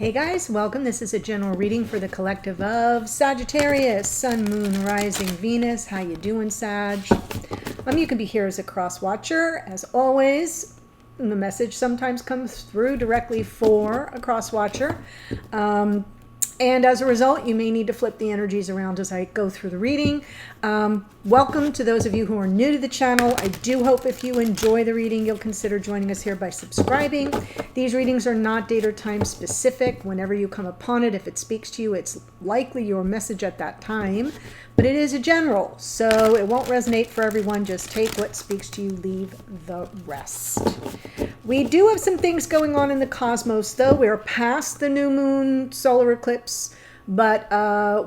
Hey guys, welcome. This is a general reading for the collective of Sagittarius, Sun, Moon, Rising, Venus. How you doing, Sag? You can be here as a cross watcher. As always, the message sometimes comes through directly for a cross watcher. And as a result, you may need to flip the energies around as I go through the reading. Welcome to those of you who are new to the channel. I do hope if you enjoy the reading, you'll consider joining us here by subscribing. These readings are not date or time specific. Whenever you come upon it, if it speaks to you, it's likely your message at that time. But it is a general, so it won't resonate for everyone. Just take what speaks to you, leave the rest. We do have some things going on in the cosmos, though. We're past the new moon solar eclipse, but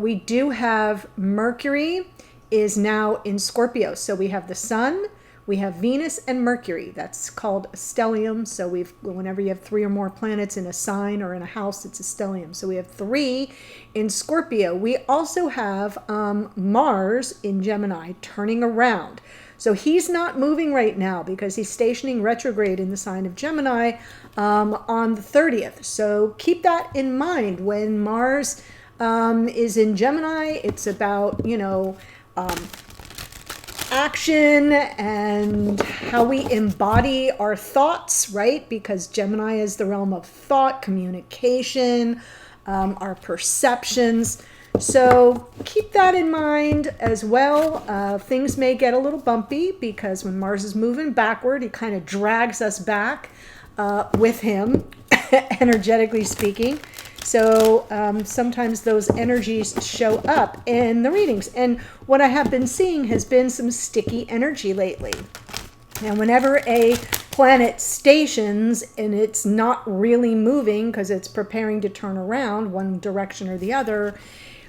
we do have Mercury is now in Scorpio. So we have the Sun, we have Venus and Mercury. That's called a stellium. So whenever you have three or more planets in a sign or in a house, it's a stellium. So we have three in Scorpio. We also have Mars in Gemini turning around. So he's not moving right now because he's stationing retrograde in the sign of Gemini on the 30th. So keep that in mind. When Mars is in Gemini, it's about, action and how we embody our thoughts, right? Because Gemini is the realm of thought, communication, our perceptions. So keep that in mind as well. Things may get a little bumpy because when Mars is moving backward, he kind of drags us back with him, energetically speaking. So sometimes those energies show up in the readings. And what I have been seeing has been some sticky energy lately. And whenever a planet stations and it's not really moving because it's preparing to turn around one direction or the other,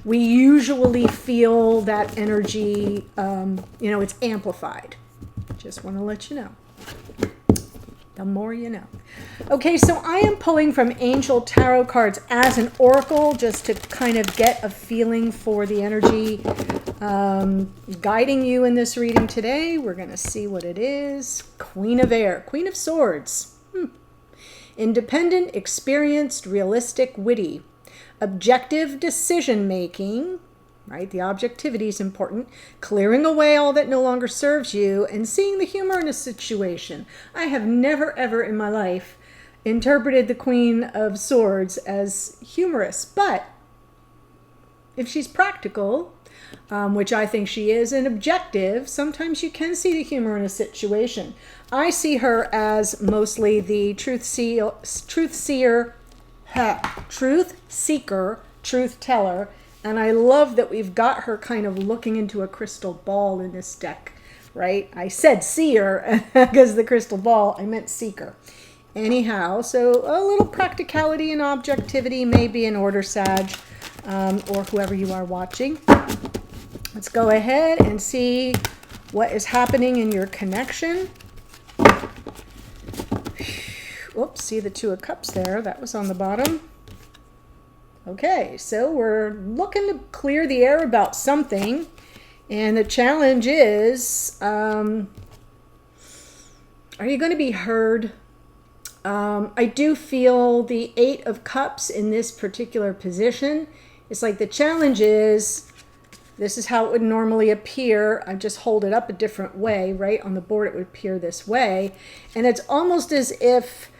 we usually feel that energy, it's amplified. Just want to let you know. The more you know. Okay, so I am pulling from Angel Tarot cards as an oracle just to kind of get a feeling for the energy guiding you in this reading today. We're going to see what it is. Queen of Air, Queen of Swords. Independent, experienced, realistic, witty. Objective decision making. Right? The objectivity is important. Clearing away all that no longer serves you and seeing the humor in a situation. I have never, ever in my life interpreted the Queen of Swords as humorous. But if she's practical, which I think she is, and objective, sometimes you can see the humor in a situation. I see her as mostly the truth seeker, truth teller. And I love that we've got her kind of looking into a crystal ball in this deck, right? I said seer because the crystal ball, I meant seeker. Anyhow, so a little practicality and objectivity may be in order, Sag, or whoever you are watching. Let's go ahead and see what is happening in your connection. Oops, see the Two of Cups there. That was on the bottom. Okay, so we're looking to clear the air about something, and the challenge is, are you going to be heard? I do feel the Eight of Cups in this particular position. It's like the challenge is, this is how it would normally appear. I just hold it up a different way, right? On the board it would appear this way, and it's almost as if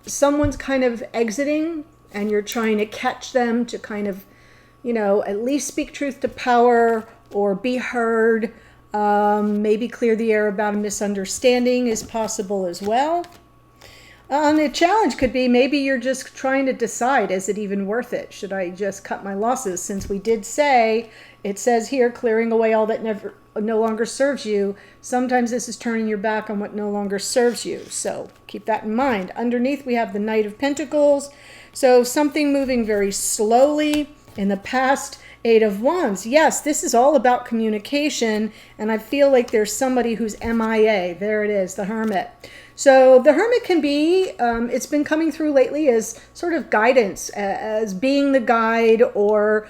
someone's kind of exiting, and you're trying to catch them to kind of, at least speak truth to power or be heard. Maybe clear the air about a misunderstanding is possible as well. The challenge could be maybe you're just trying to decide, is it even worth it? Should I just cut my losses? Since we did say, it says here, clearing away all that no longer serves you. Sometimes this is turning your back on what no longer serves you. So keep that in mind. Underneath we have the Knight of Pentacles. So something moving very slowly. In the past, Eight of Wands. Yes, this is all about communication, and I feel like there's somebody who's MIA. There it is, the Hermit. So the Hermit can be, it's been coming through lately as sort of guidance, as being the guide, or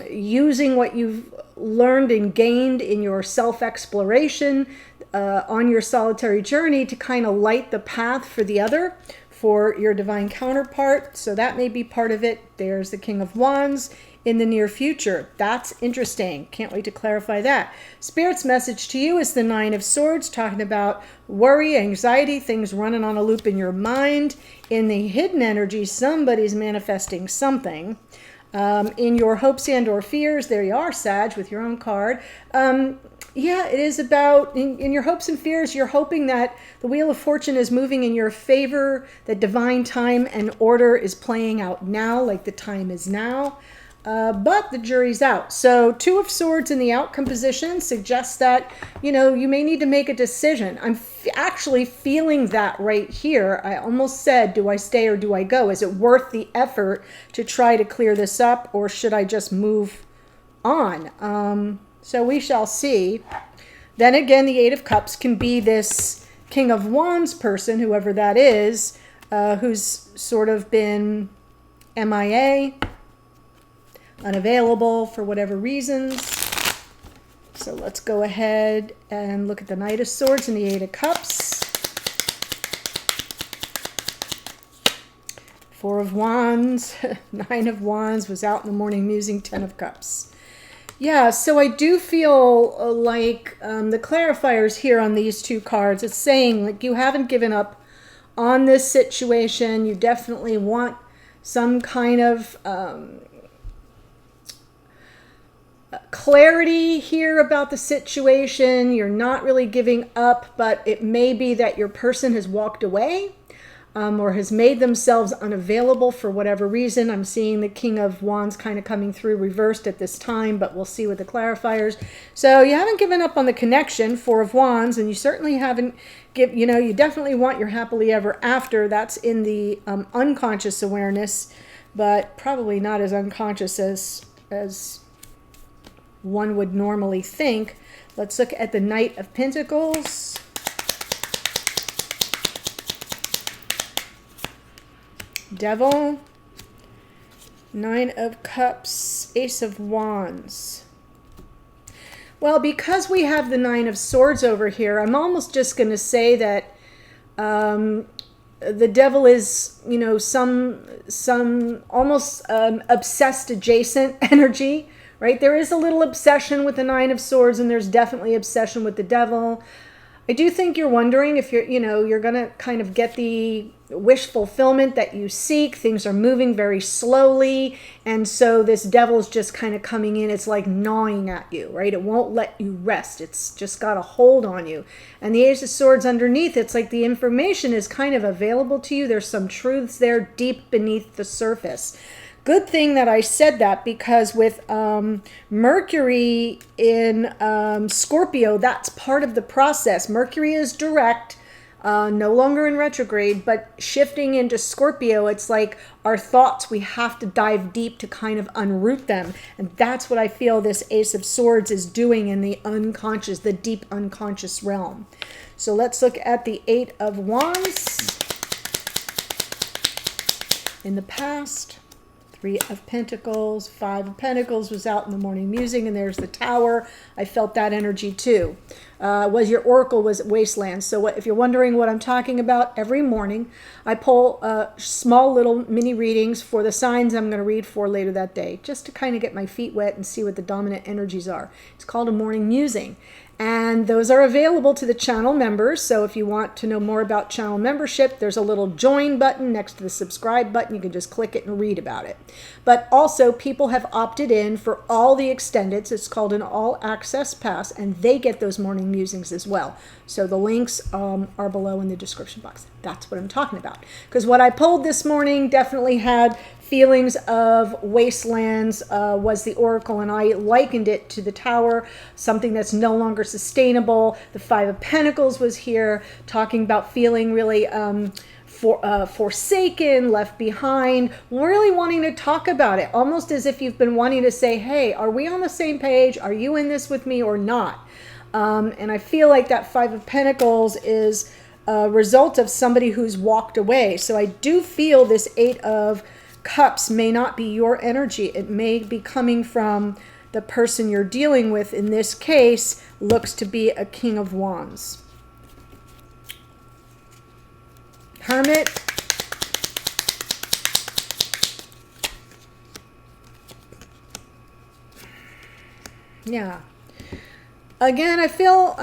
using what you've learned and gained in your self-exploration on your solitary journey to kind of light the path for the other. for your divine counterpart. So that may be part of it. There's the King of Wands in the near future. That's interesting. Can't wait to clarify that. Spirit's message to you is the Nine of Swords, talking about worry, anxiety, things running on a loop in your mind. In the hidden energy, somebody's manifesting something. In your hopes and or fears, there you are, Sag, with your own card. Yeah, it is about, in your hopes and fears, you're hoping that the Wheel of Fortune is moving in your favor, that divine time and order is playing out now, like the time is now. But the jury's out. So Two of Swords in the outcome position suggests that, you know, you may need to make a decision. I'm actually feeling that right here. I almost said, do I stay or do I go? Is it worth the effort to try to clear this up, or should I just move on? So we shall see. Then again, the Eight of Cups can be this King of Wands person, whoever that is, who's sort of been MIA, unavailable for whatever reasons. So let's go ahead and look at the Knight of Swords and the Eight of Cups. Four of Wands, Nine of Wands was out in the morning musing, Ten of Cups. Yeah, so I do feel like the clarifiers here on these two cards, it's saying like you haven't given up on this situation. You definitely want some kind of clarity here about the situation. You're not really giving up, but it may be that your person has walked away or has made themselves unavailable for whatever reason. I'm seeing the King of Wands kind of coming through reversed at this time, but we'll see with the clarifiers. So you haven't given up on the connection, Four of Wands, and you certainly haven't you definitely want your happily ever after. That's in the unconscious awareness, but probably not as unconscious as one would normally think. Let's look at the Knight of Pentacles. Devil, Nine of Cups, Ace of Wands. Well, because we have the Nine of Swords over here, I'm almost just going to say that the devil is, you know, some almost obsessed adjacent energy, right? There is a little obsession with the Nine of Swords, and there's definitely obsession with the devil. I do think you're wondering if you're going to kind of get the wish fulfillment that you seek. Things are moving very slowly, and so this devil's just kind of coming in. It's like gnawing at you, right? It won't let you rest. It's just got a hold on you. And the Ace of Swords underneath, it's like the information is kind of available to you. There's some truths there deep beneath the surface. Good thing that I said that, because with Mercury in Scorpio, that's part of the process. Mercury is direct, no longer in retrograde, but shifting into Scorpio, it's like our thoughts, we have to dive deep to kind of unroot them. And that's what I feel this Ace of Swords is doing in the unconscious, the deep unconscious realm. So let's look at the Eight of Wands in the past. Three of Pentacles, Five of Pentacles was out in the morning musing, and there's the Tower. I felt that energy too. Your oracle was Wasteland. So if you're wondering what I'm talking about, every morning I pull small little mini readings for the signs I'm going to read for later that day, just to kind of get my feet wet and see what the dominant energies are. It's called a morning musing. And those are available to the channel members. So if you want to know more about channel membership, there's a little join button next to the subscribe button. You can just click it and read about it. But also, people have opted in for all the extendeds. It's called an all access pass, and they get those morning musings as well. So the links are below in the description box. That's what I'm talking about. Because what I pulled this morning definitely had feelings of wastelands, was the oracle, and I likened it to the Tower, something that's no longer sustainable. The Five of Pentacles was here, talking about feeling really forsaken, left behind, really wanting to talk about it, almost as if you've been wanting to say, hey, are we on the same page? Are you in this with me or not? And I feel like that Five of Pentacles is a result of somebody who's walked away. So I do feel this Eight of Cups may not be your energy. It may be coming from the person you're dealing with. In this case, looks to be a King of Wands. Hermit, Yeah. Again, I feel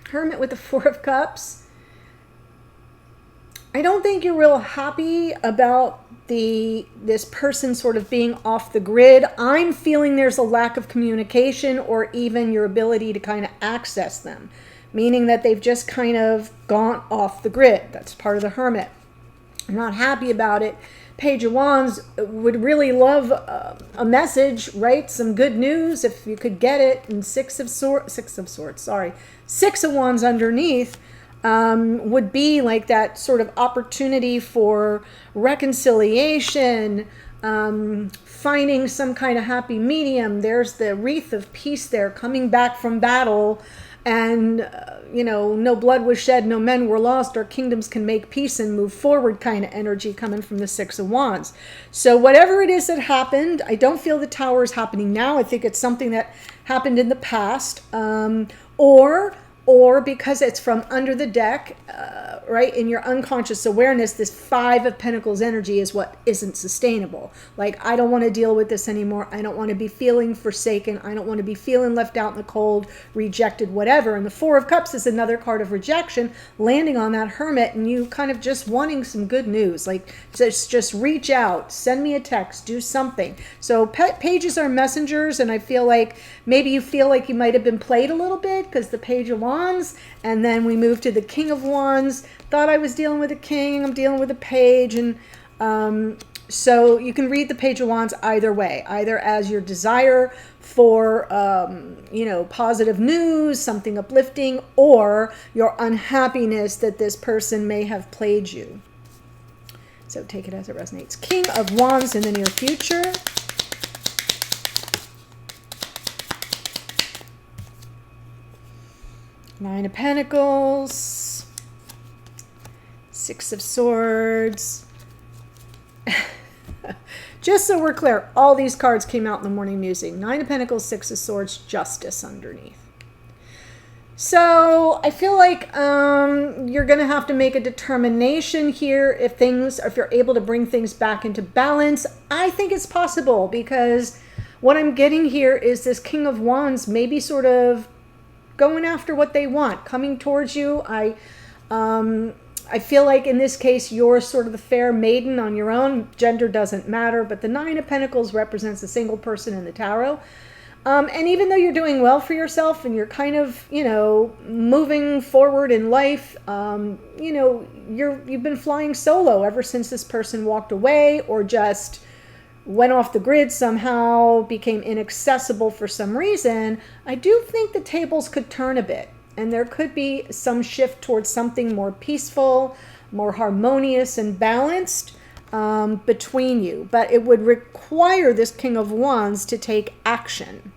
Hermit with the Four of Cups. I don't think you're real happy about this person sort of being off the grid. I'm feeling there's a lack of communication or even your ability to kind of access them, meaning that they've just kind of gone off the grid. That's part of the Hermit. I'm not happy about it. Page of Wands would really love a message, right? Some good news if you could get it. And Six of Wands underneath would be like that sort of opportunity for reconciliation, finding some kind of happy medium. There's the wreath of peace there, coming back from battle. And, no blood was shed, no men were lost, our kingdoms can make peace and move forward kind of energy coming from the Six of Wands. So whatever it is that happened, I don't feel the Tower is happening now. I think it's something that happened in the past, or because it's from under the deck, right, in your unconscious awareness, this Five of Pentacles energy is what isn't sustainable. Like, I don't want to deal with this anymore. I don't want to be feeling forsaken. I don't want to be feeling left out in the cold, rejected, whatever. And the Four of Cups is another card of rejection, landing on that Hermit, and you kind of just wanting some good news. Like, just reach out, send me a text, do something. So pages are messengers, and I feel like maybe you feel like you might have been played a little bit because the Page of Wands, and then we move to the King of Wands. Thought I was dealing with a king, I'm dealing with a page. And so you can read the Page of Wands either way, either as your desire for positive news, something uplifting, or your unhappiness that this person may have played you. So take it as it resonates. King of Wands in the near future. Nine of Pentacles, Six of Swords. Just so we're clear, all these cards came out in the morning musing. Nine of Pentacles, Six of Swords, Justice underneath. So I feel like you're going to have to make a determination here if you're able to bring things back into balance. I think it's possible because what I'm getting here is this King of Wands maybe sort of going after what they want, coming towards you. I feel like in this case, you're sort of the fair maiden on your own. Gender doesn't matter, but the Nine of Pentacles represents a single person in the tarot. And even though you're doing well for yourself and you're kind of, moving forward in life, you've been flying solo ever since this person walked away or just went off the grid somehow, became inaccessible for some reason. I do think the tables could turn a bit, and there could be some shift towards something more peaceful, more harmonious and balanced between you. But it would require this King of Wands to take action,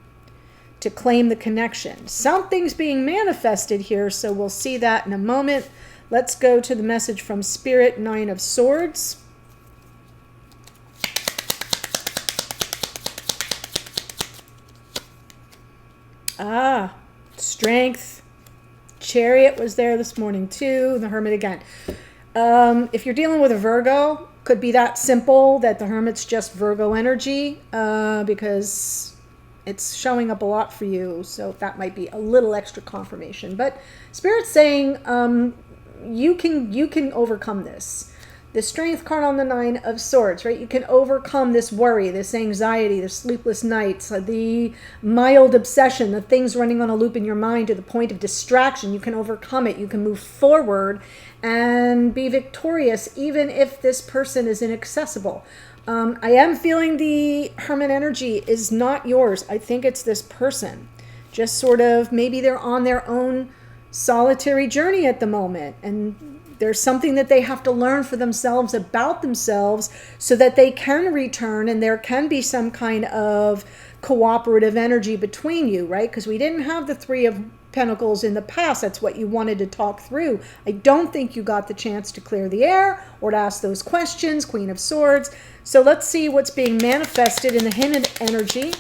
to claim the connection. Something's being manifested here, so we'll see that in a moment. Let's go to the message from Spirit, Nine of Swords. Strength. Chariot was there this morning too. The Hermit again. If you're dealing with a Virgo, could be that simple that the Hermit's just Virgo energy because it's showing up a lot for you. So that might be a little extra confirmation. But Spirit's saying you can overcome this. The Strength card on the Nine of Swords, right? You can overcome this worry, this anxiety, the sleepless nights, the mild obsession, the things running on a loop in your mind to the point of distraction. You can overcome it. You can move forward and be victorious, even if this person is inaccessible. I am feeling the Hermit energy is not yours. I think it's this person. Just sort of, maybe they're on their own solitary journey at the moment, and there's something that they have to learn for themselves about themselves so that they can return and there can be some kind of cooperative energy between you, right? Because we didn't have the Three of Pentacles in the past. That's what you wanted to talk through. I don't think you got the chance to clear the air or to ask those questions. Queen of Swords. So let's see what's being manifested in the Hidden energy.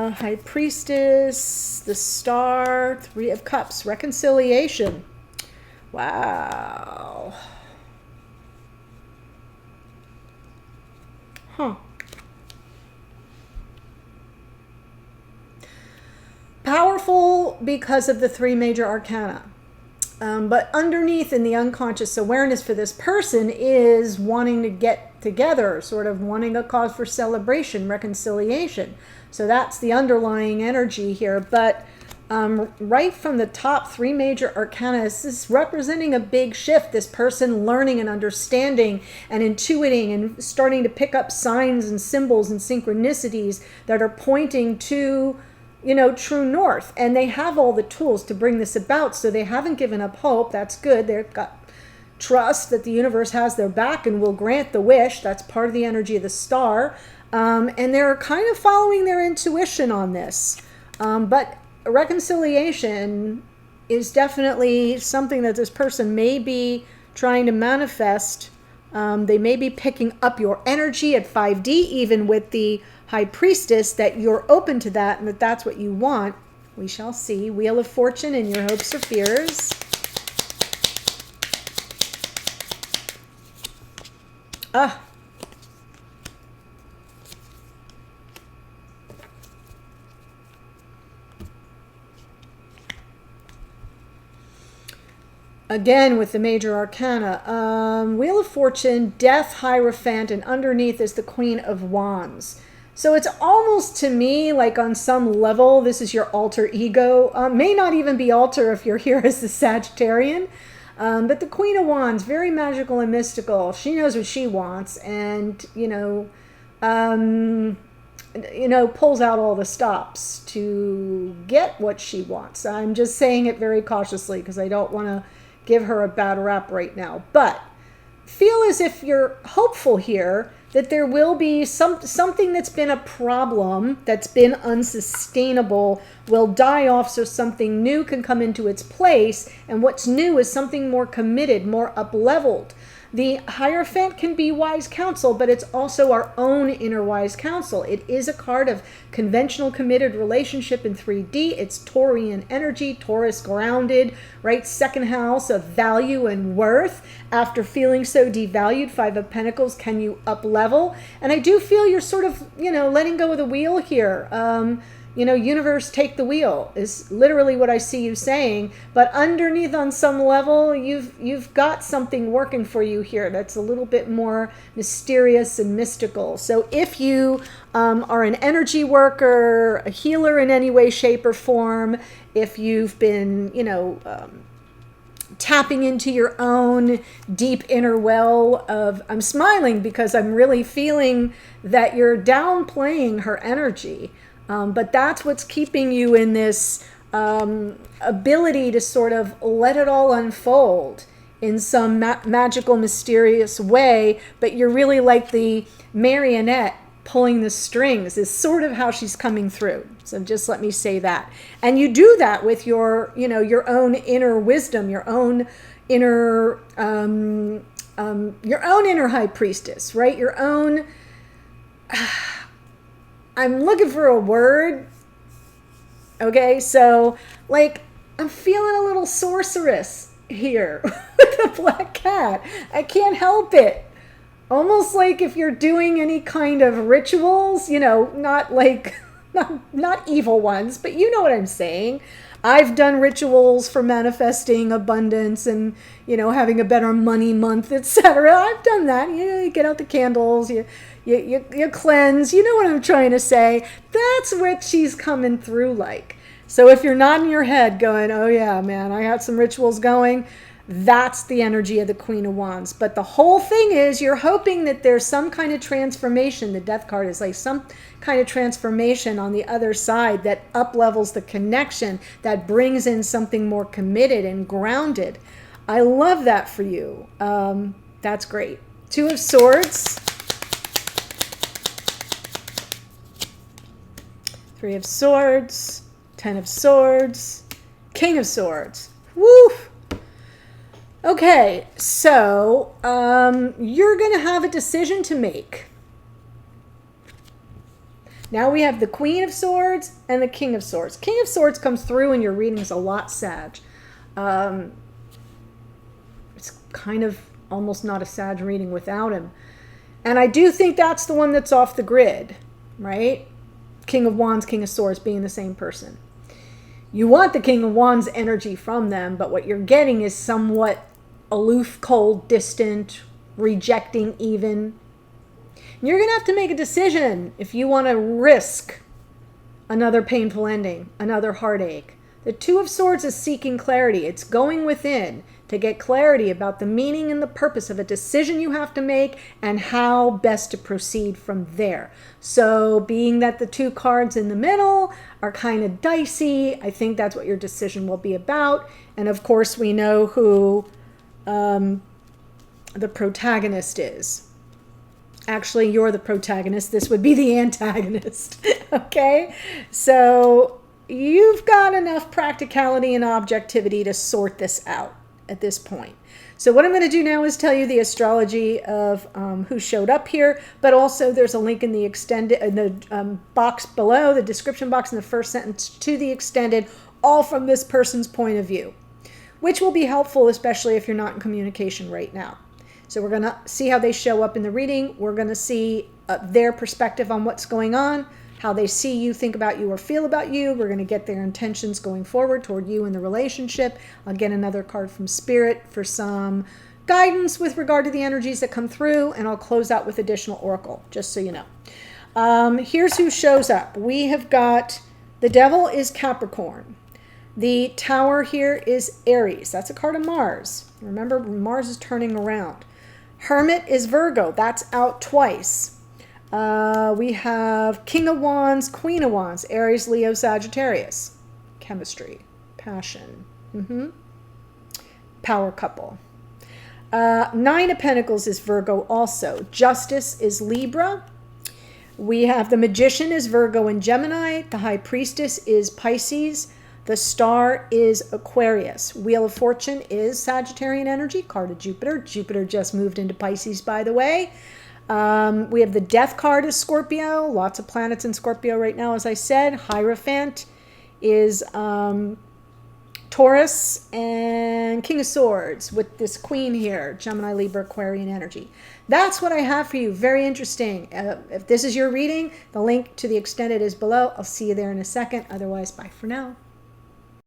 High Priestess, the Star, Three of Cups, reconciliation. Wow. Huh. Powerful because of the three major arcana. But underneath in the unconscious awareness for this person is wanting to get together, sort of wanting a cause for celebration, reconciliation. So that's the underlying energy here. But right from the top three major arcana, this is representing a big shift. This person learning and understanding and intuiting and starting to pick up signs and symbols and synchronicities that are pointing to, you know, true north. And they have all the tools to bring this about. So they haven't given up hope. That's good. They've got trust that the universe has their back and will grant the wish. That's part of the energy of the star. And they're kind of following their intuition on this. But reconciliation is definitely something that this person may be trying to manifest. They may be picking up your energy at 5D, even with the High Priestess, that you're open to that and that that's what you want. We shall see. Wheel of Fortune and your hopes or fears. Again, with the major arcana, Wheel of Fortune, Death, Hierophant, and underneath is the Queen of Wands. So it's almost, to me, like on some level, this is your alter ego. May not even be alter if you're here as the Sagittarian. But the Queen of Wands, very magical and mystical. She knows what she wants and, pulls out all the stops to get what she wants. I'm just saying it very cautiously because I don't want to give her a bad rap right now. But feel as if you're hopeful here that there will be something that's been a problem, that's been unsustainable, will die off so something new can come into its place. And what's new is something more committed, more up-leveled. The Hierophant can be wise counsel, but it's also our own inner wise counsel. It is a card of conventional committed relationship in 3D. It's Taurian energy, Taurus grounded, right? Second house of value and worth. After feeling so devalued, Five of Pentacles, can you up level? And I do feel you're sort of, letting go of the wheel here. Universe, take the wheel is literally what I see you saying. But underneath, on some level, you've got something working for you here that's a little bit more mysterious and mystical. So if you are an energy worker, a healer in any way, shape, or form, if you've been, tapping into your own deep inner well of, I'm smiling because I'm really feeling that you're downplaying her energy. But that's what's keeping you in this ability to sort of let it all unfold in some magical, mysterious way. But you're really like the marionette pulling the strings is sort of how she's coming through. So just let me say that. And you do that with your, your own inner wisdom, your own inner High Priestess, right? Your own... I'm looking for a word. Okay, so I'm feeling a little sorceress here with the black cat. I can't help it. Almost like if you're doing any kind of rituals, not evil ones, but you know what I'm saying. I've done rituals for manifesting abundance and, having a better money month, etc. I've done that. You get out the candles, you cleanse. You know what I'm trying to say. That's what she's coming through like. So if you're nodding your head going, oh yeah, man, I had some rituals going, that's the energy of the Queen of Wands. But the whole thing is you're hoping that there's some kind of transformation. The Death card is like some kind of transformation on the other side that up-levels the connection, that brings in something more committed and grounded. I love that for you. That's great. Two of Swords. Three of Swords. 10 of Swords. King of Swords. Woo! Okay, so you're going to have a decision to make. Now we have the Queen of Swords and the King of Swords. King of Swords comes through in your readings a lot, Sag. It's kind of almost not a Sag reading without him. And I do think that's the one that's off the grid, right? King of Wands, King of Swords being the same person. You want the King of Wands energy from them, but what you're getting is somewhat aloof, cold, distant, rejecting even. And you're going to have to make a decision if you want to risk another painful ending, another heartache. The Two of Swords is seeking clarity. It's going within to get clarity about the meaning and the purpose of a decision you have to make and how best to proceed from there. So being that the two cards in the middle are kind of dicey, I think that's what your decision will be about. And of course, we know who the protagonist is. Actually, you're the protagonist. This would be the antagonist. Okay? So you've got enough practicality and objectivity to sort this out at this point. So what I'm going to do now is tell you the astrology of who showed up here, but also there's a link in the extended, in the box below, the description box in the first sentence to the extended, all from this person's point of view, which will be helpful, especially if you're not in communication right now. So we're going to see how they show up in the reading. We're going to see their perspective on what's going on, how they see you, think about you, or feel about you. We're going to get their intentions going forward toward you in the relationship. I'll get another card from Spirit for some guidance with regard to the energies that come through, and I'll close out with additional oracle, just so you know. Here's who shows up. We have got the Devil is Capricorn. The Tower here is Aries. That's a card of Mars. Remember, Mars is turning around. Hermit is Virgo. That's out twice. We have King of Wands, Queen of Wands, Aries, Leo, Sagittarius. Chemistry, passion, power couple. Nine of Pentacles is Virgo also. Justice is Libra. We have the Magician is Virgo and Gemini. The High Priestess is Pisces. The Star is Aquarius. Wheel of Fortune is Sagittarian energy, card of Jupiter. Jupiter just moved into Pisces, by the way. We have the Death card is Scorpio. Lots of planets in Scorpio right now, as I said. Hierophant is Taurus, and King of Swords with this Queen here, Gemini, Libra, Aquarian energy. That's what I have for you. Very interesting. If this is your reading, the link to the extended is below. I'll see you there in a second. Otherwise, bye for now.